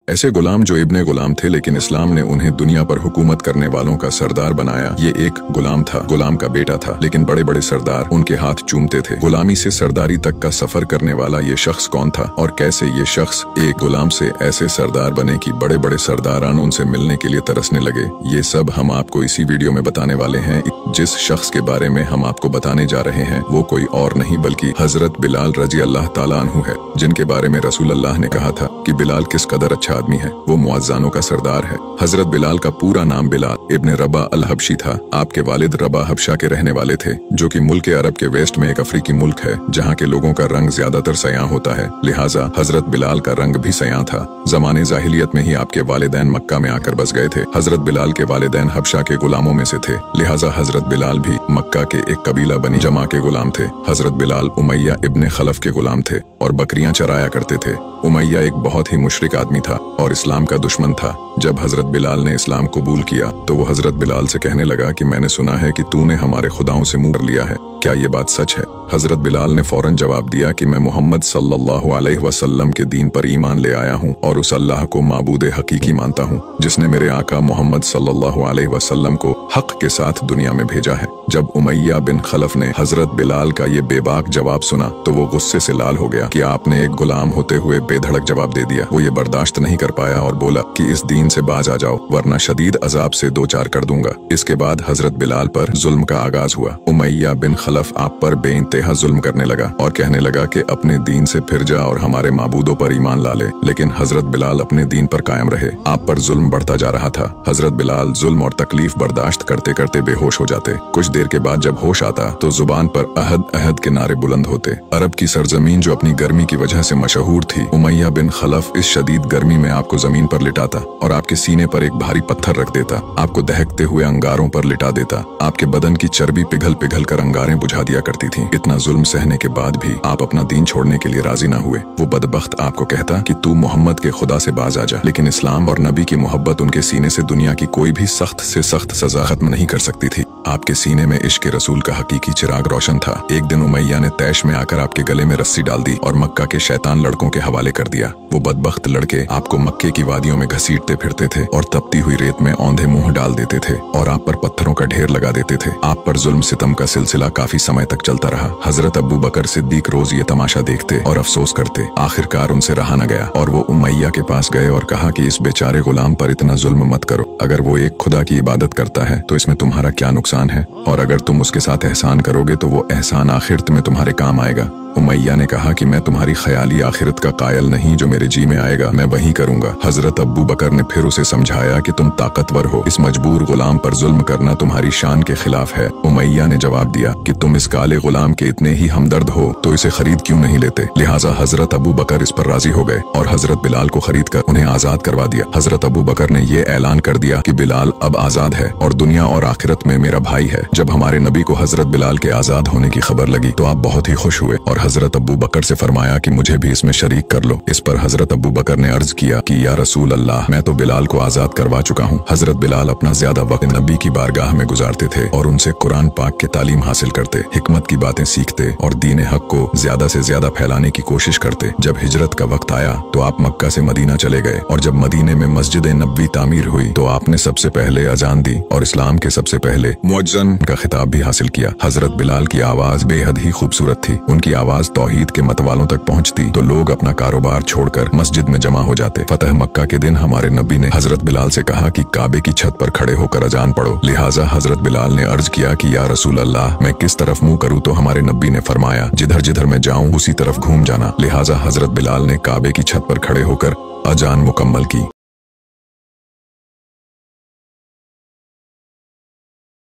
ऐसे गुलाम जो इब्ने गुलाम थे, लेकिन इस्लाम ने उन्हें दुनिया पर हुकूमत करने वालों का सरदार बनाया। ये एक गुलाम था, गुलाम का बेटा था, लेकिन बड़े बड़े सरदार उनके हाथ चूमते थे। गुलामी से सरदारी तक का सफर करने वाला ये शख्स कौन था और कैसे ये शख्स एक गुलाम से ऐसे सरदार बने कि बड़े बड़े सरदारान उनसे मिलने के लिए तरसने लगे, ये सब हम आपको इसी वीडियो में बताने वाले हैं। जिस शख्स के बारे में हम आपको बताने जा रहे हैं वो कोई और नहीं बल्कि हजरत बिलाल रजी अल्लाह ताला अन्हु है, जिनके बारे में रसूल अल्लाह ने कहा था कि बिलाल किस कदर अच्छा आदमी है, वो मुअज्जानों का सरदार है। हजरत बिलाल का पूरा नाम बिलाल इब्ने रबा अल हबशी था। आपके वालिद रबा हबशा के रहने वाले थे, जो कि मुल्क अरब के वेस्ट में एक अफ्रीकी मुल्क है जहाँ के लोगों का रंग ज्यादातर सयाह होता है, लिहाजा हजरत बिलाल का रंग भी सयाह था। जमाने जाहिलियत में ही आपके वालिदैन मक्का में आकर बस गए थे। हजरत बिलाल के वालिदैन हबशा के गुलामों में से थे, लिहाजा हजरत बिलाल भी मक्का के एक कबीला बनी जमा के गुलाम थे। हजरत बिलाल उमैया इब्ने खलफ के गुलाम थे और बकरियां चराया करते थे। उमैया एक बहुत ही मुशरिक आदमी था और इस्लाम का दुश्मन था। जब हजरत बिलाल ने इस्लाम कबूल किया तो वो हजरत बिलाल से कहने लगा कि मैंने सुना है कि तूने हमारे खुदाओं से मुंह कर लिया है, क्या ये बात सच है? हजरत बिलाल ने फौरन जवाब दिया कि मैं मोहम्मद सल्लल्लाहु अलैहि वसल्लम के दीन पर ईमान ले आया हूँ और उस अल्लाह को माबूद हकीकी मानता हूँ जिसने मेरे आका मोहम्मद सल्लल्लाहु अलैहि वसल्लम को हक के साथ दुनिया में भेजा है। जब उमैया बिन खलफ ने हजरत बिलाल का ये बेबाक जवाब सुना तो वो गुस्से से लाल हो गया कि आपने एक गुलाम होते हुए बेधड़क जवाब दे दिया। वो ये बर्दाश्त नहीं कर पाया और बोला कि इस दीन से बाज आ जाओ वरना शदीद अजाब से दो चार कर दूंगा। इसके बाद हजरत बिलाल पर जुल्म का आगाज हुआ। उमैया बिन खलफ आप पर बेइंतहा जुल्म करने लगा और कहने लगा कि अपने दीन से फिर जा और हमारे माबूदों पर ईमान ला ले, लेकिन हजरत बिलाल अपने दीन पर कायम रहे। आप पर जुल्म बढ़ता जा रहा था। हजरत बिलाल जुल्म और तकलीफ बर्दाश्त करते करते बेहोश हो जाते। कुछ देर के बाद जब होश आता तो जुबान पर अहद अहद के नारे बुलंद होते। अरब की सरजमीन जो अपनी गर्मी की वजह से मशहूर थी, उमैया बिन खलफ इस शदीद गर्मी में आपको जमीन पर लिटाता और आपके सीने पर एक भारी पत्थर रख देता, आपको दहकते हुए अंगारों पर लिटा देता। आपके बदन की चर्बी पिघल पिघल कर अंगारें बुझा दिया करती थी। इतना जुल्म सहने के बाद भी आप अपना दीन छोड़ने के लिए राजी न हुए। वो बदबख्त आपको कहता कि तू मोहम्मद के खुदा से बाज आ जा, लेकिन इस्लाम और नबी की मोहब्बत उनके सीने से दुनिया की कोई भी सख्त से सख्त सजा खत्म नहीं कर सकती थी। आपके सीने में इश्क रसूल का हकीकी चिराग रोशन था। एक दिन उमैया ने तैश में आकर आपके गले में रस्सी डाल दी और मक्का के शैतान लड़कों के हवाले कर दिया। वो बदबख्त लड़के आपको मक्के की वादियों में घसीटते फिरते थे और तपती हुई रेत में औंधे मुंह डाल देते थे और आप पर पत्थरों का ढेर लगा देते थे। आप पर जुल्म सितम का सिलसिला काफी समय तक चलता रहा। हजरत अबू बकर सिद्दीक रोज ये तमाशा देखते और अफसोस करते। आखिरकार उनसे रहा न गया और वो उमैया के पास गए और कहा कि इस बेचारे गुलाम पर इतना जुल्म मत करो। अगर वो एक खुदा की इबादत करता है तो इसमें तुम्हारा क्या नुकसान है, और अगर तुम उसके साथ एहसान करोगे तो वो एहसान आखिरत में तुम्हारे काम आएगा। उमैया ने कहा कि मैं तुम्हारी ख्याली आखिरत का कायल नहीं, जो मेरे जी में आएगा मैं वही करूंगा। हजरत अब्बू बकर ने फिर उसे समझाया कि तुम ताकतवर हो, इस मजबूर गुलाम पर जुल्म करना तुम्हारी शान के खिलाफ है। उमैया ने जवाब दिया कि तुम इस काले गुलाम के इतने ही हमदर्द हो तो इसे खरीद क्यों नहीं लेते। लिहाजा हजरत अबू बकर इस पर राजी हो गए और हजरत बिलाल को खरीद कर उन्हें आजाद करवा दिया। हजरत अबू बकर ने यह ऐलान कर दिया कि बिलाल अब आजाद है और दुनिया और आखिरत में मेरा भाई है। जब हमारे नबी को हजरत बिलाल के आजाद होने की खबर लगी तो आप बहुत ही खुश हुए और हजरत अबू बकर से फरमाया कि मुझे भी इसमें शरीक कर लो। इस पर हजरत अबू बकर ने अर्ज किया कि या रसूल अल्लाह, मैं तो बिलाल को आजाद करवा चुका हूँ। हजरत बिलाल अपना ज्यादा वक्त नबी की बारगाह में गुजारते थे और उनसे कुरान पाक के तालीम हासिल करते, हिकमत की बातें सीखते और दीन हक को ज्यादा से ज्यादा फैलाने की कोशिश करते। जब हिजरत का वक्त आया तो आप मक्का से मदीना चले गए और जब मदीने में मस्जिद नबवी तामीर हुई तो आपने सबसे पहले अजान दी और इस्लाम के सबसे पहले मुअज्जिन का खिताब भी हासिल किया। हजरत बिलाल की आवाज बेहद ही खूबसूरत थी। उनकी आवाज तौहीद के मतवालों तक पहुंचती तो लोग अपना कारोबार छोड़कर मस्जिद में जमा हो जाते। फतह मक्का के दिन हमारे नबी ने हजरत बिलाल से कहा कि काबे की छत पर खड़े होकर अजान पढ़ो। लिहाजा हजरत बिलाल ने अर्ज किया कि या रसूल अल्लाह, मैं किस तरफ मुंह करूं, तो हमारे नबी ने फरमाया जिधर जिधर मैं जाऊं उसी तरफ घूम जाना। लिहाजा हजरत बिलाल ने काबे की छत पर खड़े होकर अजान मुकम्मल की।